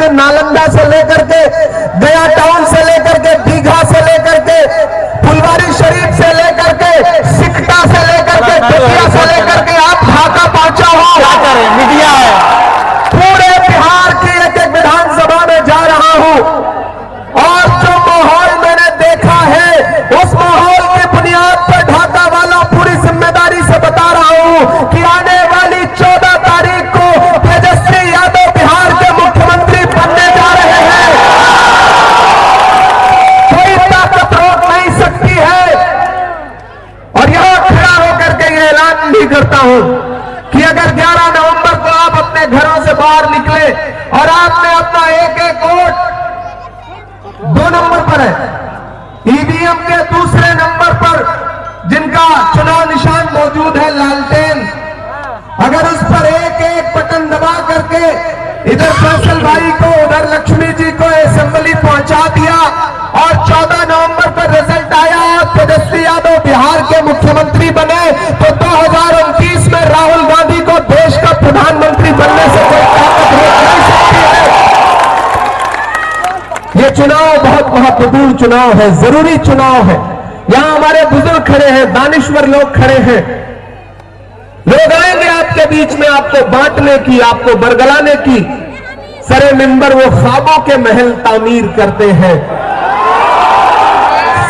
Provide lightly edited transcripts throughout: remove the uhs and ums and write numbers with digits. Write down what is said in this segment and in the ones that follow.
के नालंदा से लेकर के गया टाउन से लेकर के दीघा से लेकर के फुलवारी शरीफ से लेकर के सिकटा से लेकर के बेतिया से लेकर के आप ढाका पहुंचा हो। क्या करें, मीडिया है। पूरे बिहार की एक एक विधानसभा में जा रहा हूं और जो माहौल मैंने देखा है उस माहौल की बुनियाद पर ढाका वाला पूरी जिम्मेदारी से बता रहा हूं कि आने वाली 14 तारीख को तेजस्वी यादव बिहार के मुख्यमंत्री बनने जा रहे हैं। कोई ताकत रोक नहीं सकती है। और यहां खड़ा होकर के ये ऐलान भी करता हूं कि अगर 11 नवंबर को आप अपने घरों से बाहर निकले और आपने अपना एक एक वोट 2 नंबर पर है, ईवीएम के दूसरे नंबर पर जिनका चुनाव निशान मौजूद है लालटेन, अगर उस पर एक एक बटन दबा करके इधर फैसल भाई को उधर लक्ष्मी जी को असेंबली पहुंचा दिया और 14 नवंबर पर रिजल्ट आया और तेजस्वी यादव बिहार के मुख्यमंत्री बने तो 2029 में राहुल गांधी को देश का प्रधानमंत्री बनने से कोई ताकत रोक नहीं सकती है। ये चुनाव बहुत महत्वपूर्ण चुनाव है, जरूरी चुनाव है। यहां हमारे बुजुर्ग खड़े हैं, दानिश्वर लोग खड़े हैं। लोग आएंगे आपके बीच में आपको बांटने की, आपको बरगलाने की। सरे मिंबर वो ख्वाबों के महल तामीर करते हैं।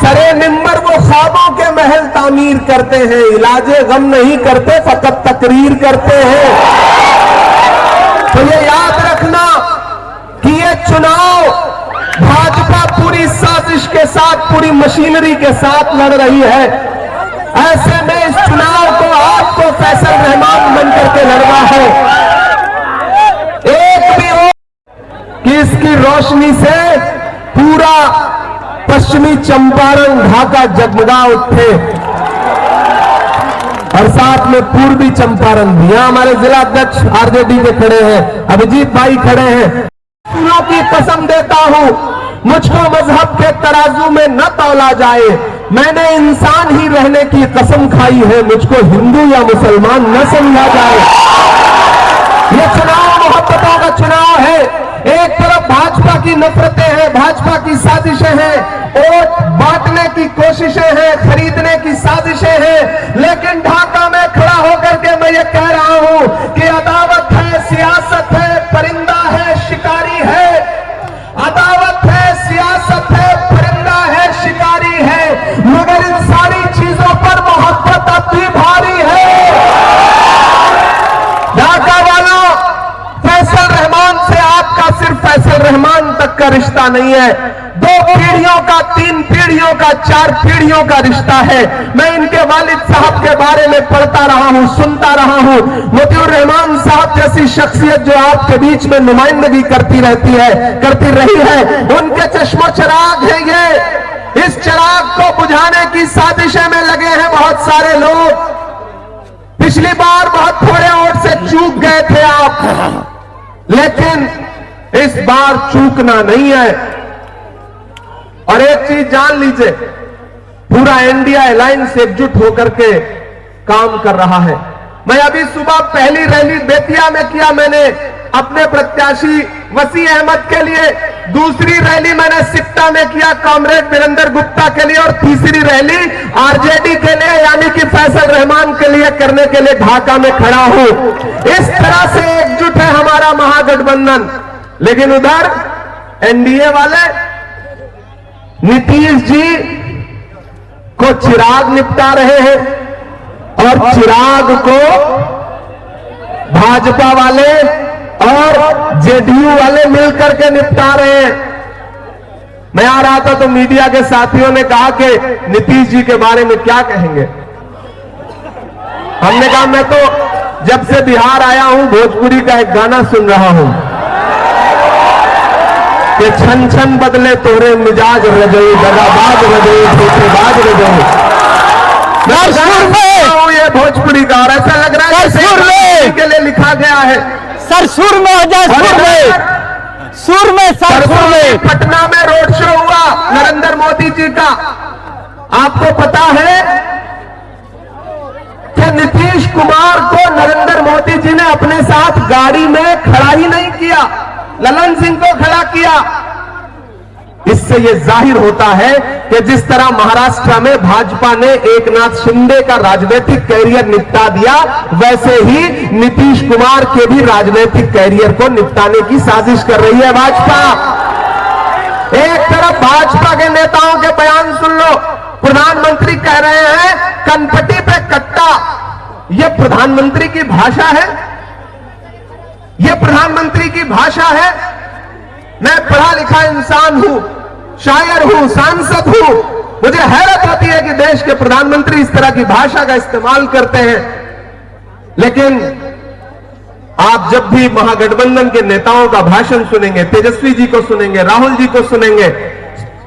सरे मिंबर वो ख्वाबों के महल तामीर करते हैं। इलाजे गम नहीं करते, फकत तकरीर करते हैं। तो ये याद रखना कि ये चुनाव भाजपा पूरी साजिश के साथ, पूरी मशीनरी के साथ लड़ रही है। ऐसे में इस चुनाव को आपको फैसल रहमान बन करके लड़ना है। एक भी हो कि इसकी रोशनी से पूरा पश्चिमी चंपारण ढाका जगमगा उठे और साथ में पूर्वी चंपारण भी। यहां हमारे जिला अध्यक्ष आरजेडी के खड़े हैं, अभिजीत भाई खड़े हैं। फूलों की कसम देता हूं मुझको मजहब के तराजू में न तौला जाए। मैंने इंसान ही रहने की कसम खाई है, मुझको हिंदू या मुसलमान न समझा जाए। ये चुनाव मोहब्बतों का चुनाव है। एक तरफ भाजपा की नफरतें हैं, भाजपा की साजिशें हैं, वोट बांटने की कोशिशें हैं, खरीदने की साजिशें हैं। लेकिन ढाका में खड़ा होकर के मैं ये कह रहा हूं कि अदावत है, सियासत है, परिंदा है, शिकारी है। अदावत है, सियासत है, परिंदा है, शिकारी है, मगर इन सारी चीजों पर मोहब्बत अब भी भारी है। ढाका वालों, फैसल रहमान से आपका सिर्फ फैसल रहमान तक का रिश्ता नहीं है, 2 पीढ़ियों का, 3 पीढ़ियों का, 4 पीढ़ियों का रिश्ता है। मैं इनके वालिद साहब के बारे में पढ़ता रहा हूं, सुनता रहा हूं। मोतियुर रहमान साहब जैसी शख्सियत जो आपके बीच में नुमाइंदगी करती रहती है, करती रही है, उनके चश्मो चिराग है ये। इस चिराग को बुझाने की साजिशें में लगे हैं बहुत सारे लोग। पिछली बार बहुत थोड़े वोट से चूक गए थे आप, लेकिन इस बार चूकना नहीं है। और एक चीज जान लीजिए, पूरा इंडिया अलायंस एकजुट होकर के काम कर रहा है। मैं अभी सुबह पहली रैली बेतिया में किया मैंने अपने प्रत्याशी वसी अहमद के लिए, दूसरी रैली मैंने सिकटा में किया कॉमरेड वीरेंद्र गुप्ता के लिए, और तीसरी रैली आरजेडी के लिए यानी कि फैसल रहमान के लिए करने के लिए ढाका में खड़ा हूं। इस तरह से एकजुट है हमारा महागठबंधन। लेकिन उधर एनडीए वाले नीतीश जी को चिराग निपटा रहे हैं और चिराग को भाजपा वाले और जेडीयू वाले मिलकर के निपटा रहे हैं। मैं आ रहा था तो मीडिया के साथियों ने कहा कि नीतीश जी के बारे में क्या कहेंगे। हमने कहा मैं तो जब से बिहार आया हूं भोजपुरी का एक गाना सुन रहा हूं कि छन छन बदले तोरे मिजाज रजऊ, दगाबाज रजऊ, धोखेबाज रजऊ। ये भोजपुरी का, और ऐसा लग रहा है कि के लिए लिखा गया है। सर सुर में हो जाए, सुर में सर सुर में। पटना में रोड शो हुआ नरेंद्र मोदी जी का। आपको पता है कि नीतीश कुमार को नरेंद्र मोदी जी ने अपने साथ गाड़ी में खड़ा ही नहीं किया, ललन सिंह को खड़ा किया। इससे यह जाहिर होता है कि जिस तरह महाराष्ट्र में भाजपा ने एकनाथ शिंदे का राजनीतिक कैरियर निपटा दिया, वैसे ही नीतीश कुमार के भी राजनीतिक कैरियर को निपटाने की साजिश कर रही है भाजपा। एक तरफ भाजपा के नेताओं के बयान सुन लो, प्रधानमंत्री कह रहे हैं कनपटी पे कट्टा। यह प्रधानमंत्री की भाषा है? यह प्रधानमंत्री की भाषा है? मैं पढ़ा लिखा इंसान हूं, शायर हूं, सांसद हूं, मुझे हैरत होती है कि देश के प्रधानमंत्री इस तरह की भाषा का इस्तेमाल करते हैं। लेकिन आप जब भी महागठबंधन के नेताओं का भाषण सुनेंगे, तेजस्वी जी को सुनेंगे, राहुल जी को सुनेंगे,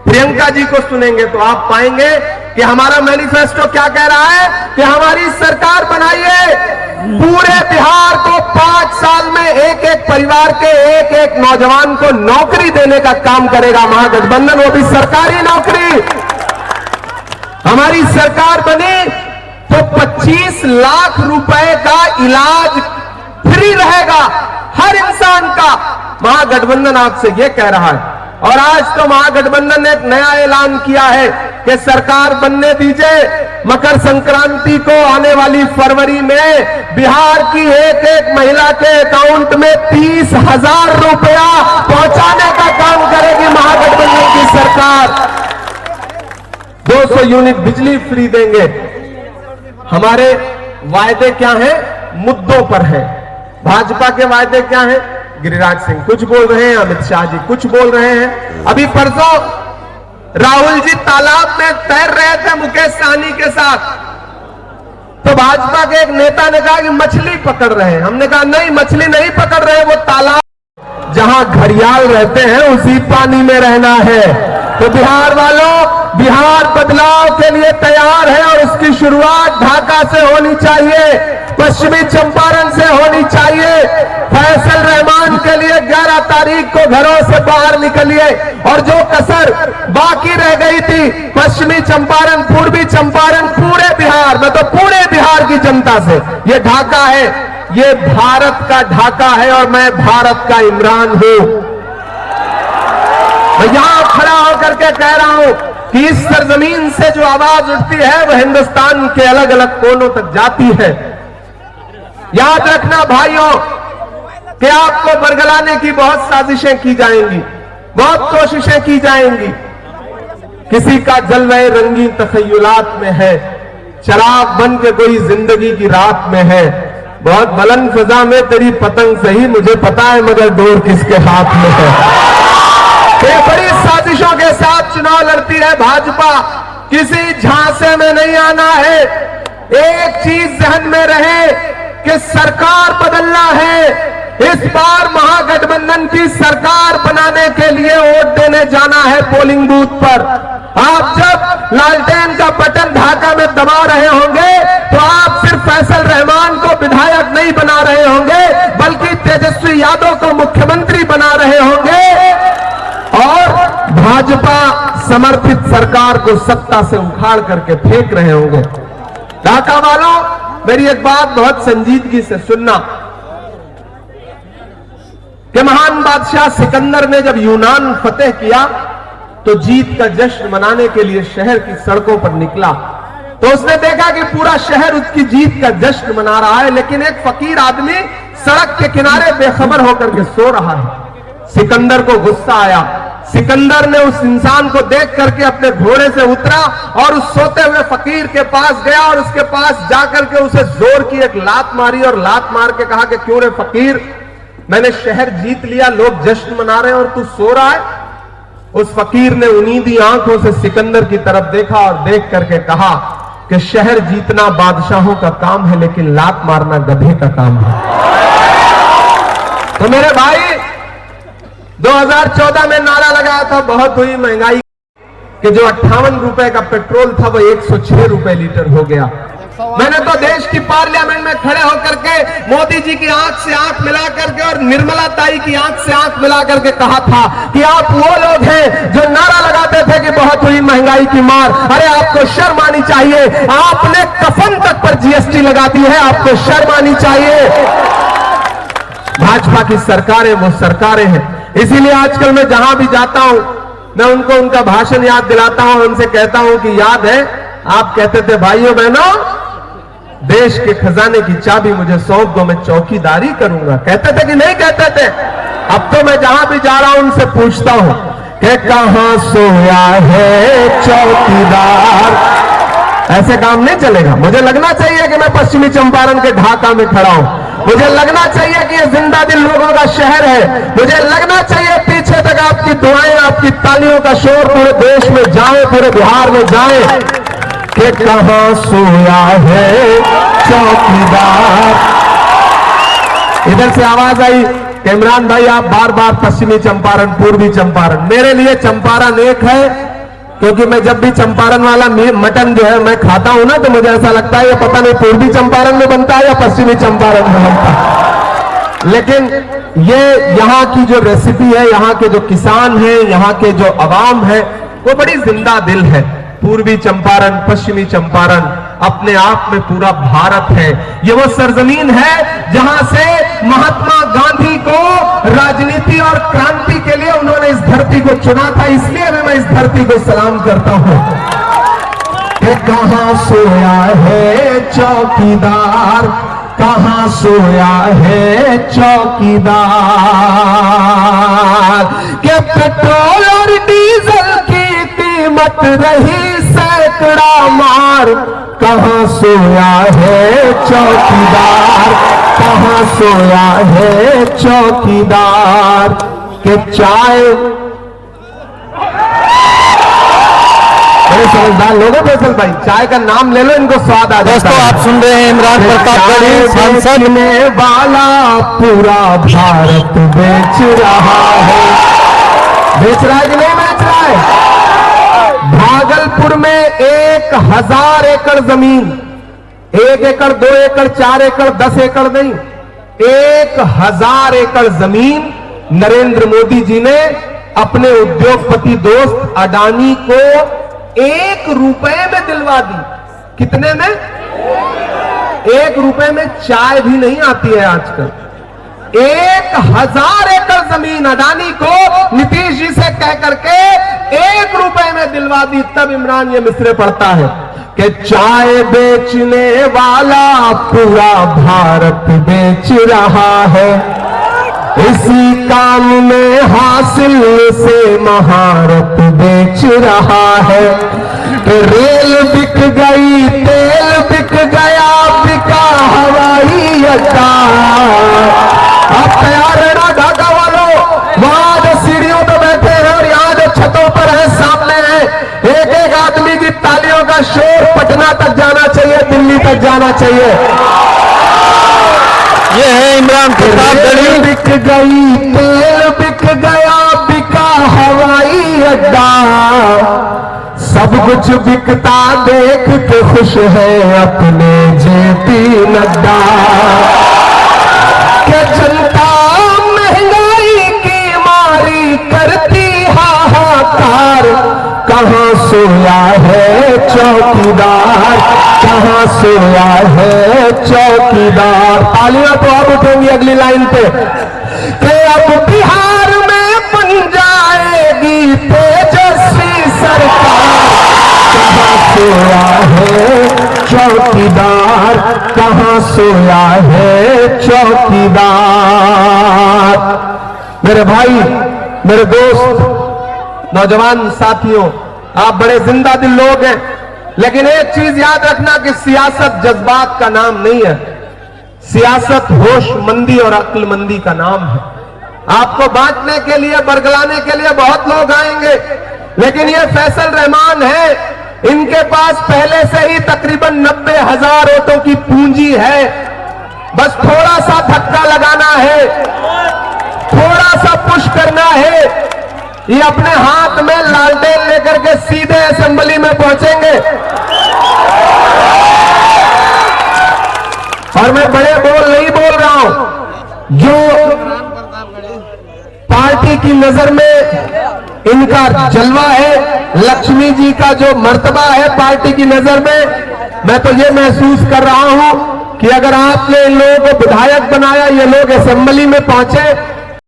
प्रियंका जी को सुनेंगे, तो आप पाएंगे कि हमारा मैनिफेस्टो क्या कह रहा है कि हमारी सरकार बनाइए, पूरे बिहार को 5 साल में एक एक परिवार के एक एक नौजवान को नौकरी देने का काम करेगा महागठबंधन, वो भी सरकारी नौकरी। हमारी सरकार बनी तो 25 लाख रुपए का इलाज फ्री रहेगा हर इंसान का। महागठबंधन आपसे यह कह रहा है। और आज तो महागठबंधन ने एक नया ऐलान किया है कि सरकार बनने दीजिए, मकर संक्रांति को आने वाली फरवरी में बिहार की एक एक महिला के अकाउंट में 30,000 रुपया पहुंचाने का काम करेगी महागठबंधन की सरकार। 200 यूनिट बिजली फ्री देंगे। हमारे वायदे क्या हैं? मुद्दों पर है। भाजपा के वायदे क्या हैं? गिरिराज सिंह कुछ बोल रहे हैं, अमित शाह जी कुछ बोल रहे हैं। अभी परसों राहुल जी तालाब में तैर रहे थे मुकेश सहनी के साथ, तो भाजपा के एक नेता ने कहा कि मछली पकड़ रहे हैं। हमने कहा नहीं, मछली नहीं पकड़ रहे, वो तालाब जहां घड़ियाल रहते हैं उसी पानी में रहना है। तो बिहार वालों, बिहार बदलाव के लिए तैयार है और उसकी शुरुआत ढाका से होनी चाहिए, पश्चिमी चंपारण से होनी चाहिए। फैसल रहमान के लिए 11 तारीख को घरों से बाहर निकलिए और जो कसर बाकी रह गई थी, पश्चिमी चंपारण, पूर्वी चंपारण, पूरे बिहार में, तो पूरे बिहार की जनता से ये ढाका है, ये भारत का ढाका है और मैं भारत का इमरान हूं। मैं यहां खड़ा होकर के कह रहा हूं कि इस सरजमीन से जो आवाज उठती है वह हिंदुस्तान के अलग अलग कोनों तक जाती है। याद रखना भाइयों कि आपको बरगलाने की बहुत साजिशें की जाएंगी, बहुत कोशिशें की जाएंगी। किसी का जलवे रंगीन तखय्युलात में है, चराग बन के कोई जिंदगी की रात में है। बहुत बुलंद फिजा में तेरी पतंग सही, मुझे पता है मगर डोर किसके हाथ में है। ये बड़ी साजिशों के साथ चुनाव लड़ती है भाजपा। किसी झांसे में नहीं आना है। एक चीज जहन में रहे कि सरकार बदलना है। इस बार महागठबंधन की सरकार बनाने के लिए वोट देने जाना है पोलिंग बूथ पर। आप जब लालटेन का बटन ढाका में दबा रहे होंगे तो आप सिर्फ फैसल रहमान को विधायक नहीं बना रहे होंगे, बल्कि तेजस्वी यादव को मुख्यमंत्री बना रहे होंगे और भाजपा समर्थित सरकार को सत्ता से उखाड़ करके फेंक रहे होंगे। ढाका वालों, मेरी एक बात बहुत संजीदगी से सुनना कि महान बादशाह सिकंदर ने जब यूनान फतेह किया तो जीत का जश्न मनाने के लिए शहर की सड़कों पर निकला, तो उसने देखा कि पूरा शहर उसकी जीत का जश्न मना रहा है, लेकिन एक फकीर आदमी सड़क के किनारे बेखबर होकर के सो रहा है। सिकंदर को गुस्सा आया। सिकंदर ने उस इंसान को देख करके अपने घोड़े से उतरा और उस सोते हुए फकीर के पास गया और उसके पास जाकर के उसे जोर की एक लात मारी और लात मार के कहा कि क्यों रे फकीर, मैंने शहर जीत लिया, लोग जश्न मना रहे हैं और तू सो रहा है। उस फकीर ने उन्नीदी आंखों से सिकंदर की तरफ देखा और देख करके कहा कि शहर जीतना बादशाहों का काम है, लेकिन लात मारना गधे का काम है। तो मेरे भाई, 2014 में नारा लगाया था, बहुत हुई महंगाई, कि जो 58 रुपए का पेट्रोल था वो 106 रुपए लीटर हो गया। मैंने तो देश की पार्लियामेंट में खड़े होकर के मोदी जी की आंख से आंख मिला करके और निर्मला ताई की आंख से आंख मिला करके कहा था कि आप वो लोग हैं जो नारा लगाते थे कि बहुत हुई महंगाई की मार। अरे आपको शर्म आनी चाहिए, आपने कफन तक पर जीएसटी लगा दी है, आपको शर्म आनी चाहिए। भाजपा की सरकारें वो सरकारें हैं इसीलिए आजकल मैं जहां भी जाता हूं, मैं उनको उनका भाषण याद दिलाता हूं, उनसे कहता हूं कि याद है आप कहते थे भाइयों बहनों, देश के खजाने की चाबी मुझे सौंप दो, मैं चौकीदारी करूंगा। कहते थे कि नहीं कहते थे? अब तो मैं जहां भी जा रहा हूं उनसे पूछता हूं कि कहां सोया है चौकीदार। ऐसे काम नहीं चलेगा। मुझे लगना चाहिए कि मैं पश्चिमी चंपारण के ढाका में खड़ा हूं, मुझे लगना चाहिए कि ये जिंदा दिल लोगों का शहर है, मुझे लगना चाहिए पीछे तक आपकी दुआएं, आपकी तालियों का शोर पूरे देश में जाए, पूरे बिहार में जाए कि कहां सोया है चौकीदार। इधर से आवाज आई कि इमरान भाई आप बार बार पश्चिमी चंपारण, पूर्वी चंपारण। मेरे लिए चंपारण एक है, क्योंकि मैं जब भी चंपारण वाला मटन जो है मैं खाता हूं ना, तो मुझे ऐसा लगता है ये पता नहीं पूर्वी चंपारण में बनता है या पश्चिमी चंपारण में बनता है। लेकिन ये यहाँ की जो रेसिपी है, यहाँ के जो किसान हैं, यहाँ के जो अवाम है, वो बड़ी जिंदा दिल है। पूर्वी चंपारण, पश्चिमी चंपारण अपने आप में पूरा भारत है। ये वो सरजमीन है जहां से महात्मा गांधी को राजनीति और क्रांति के लिए उन्होंने इस धरती को चुना था। इसलिए मैं इस धरती को सलाम करता हूं कि कहां सोया है चौकीदार, कहां सोया है चौकीदार। कि पेट्रोल और डीजल की कीमत रही सैकड़ा मार, कहां सोया है चौकीदार, कहां सोया है चौकीदार। के चाय, बड़े समझदार लोग हैं फैसल भाई, चाय का नाम ले लो इनको स्वाद आ जाता है। दोस्तों आप सुन रहे हैं इमरान प्रतापगढ़ी सांसद। वाला पूरा भारत बेच रहा है, बेच रहा है कि नहीं बेच रहा है? भागलपुर में 1000 एकड़ जमीन, 1 एकड़ 2 एकड़ 4 एकड़ 10 एकड़ नहीं, 1000 एकड़ जमीन नरेंद्र मोदी जी ने अपने उद्योगपति दोस्त अडानी को 1 रुपए में दिलवा दी। कितने में? 1 रुपए में चाय भी नहीं आती है आजकल। 1000 एकड़ जमीन अडानी को नीतीश जी से कह करके 1 रुपए में दिलवा दी। तब इमरान ये मिसरे पढ़ता है कि चाय बेचने वाला पूरा भारत बेच रहा है, इसी काम में हासिल से महारत बेच रहा है। रेल बिक गई, तेल बिक गया, बिका हवाई अड्डा। आप तैयार है ना ढाका वालों? वहां जो सीढ़ियों पर बैठे हैं और यहाँ जो छतों पर है, सामने है, एक एक आदमी की तालियों का शोर पटना तक जाना चाहिए, दिल्ली तक जाना चाहिए। ये है इमरान प्रतापगढ़ी। बिक गई, तेल बिक गया, बिका हवाई अड्डा। सब कुछ बिकता देख के खुश है अपने जेपी नड्डा। कि जनता महंगाई की मारी करती हाहाकार, कहां सोया है चौकीदार, कहां सोया है चौकीदार। तालियां तो अब उठेंगी अगली लाइन पे कि अब बिहार में बन जाएगी तेजस्वी सरकार, कहां सोया है चौकीदार, कहां सोया है चौकीदार। मेरे भाई, मेरे दोस्त, नौजवान साथियों, आप बड़े जिंदा दिल लोग हैं, लेकिन एक चीज याद रखना कि सियासत जज्बात का नाम नहीं है, सियासत होशमंदी और अक्लमंदी का नाम है। आपको बांटने के लिए, बरगलाने के लिए बहुत लोग आएंगे, लेकिन ये फैसल रहमान है, इनके पास पहले से ही तकरीबन 90,000 वोटों की पूंजी है। बस थोड़ा सा धक्का लगाना है, थोड़ा सा पुश करना है। ये अपने हाथ में लालटेन लेकर के सीधे असेंबली में पहुंचेंगे। और मैं बड़े बोल नहीं बोल रहा हूं, जो पार्टी की नजर में इनका जलवा है, लक्ष्मी जी का जो मर्तबा है पार्टी की नजर में, मैं तो ये महसूस कर रहा हूं कि अगर आपने इन लोगों को विधायक बनाया, ये लोग असेंबली में पहुंचे,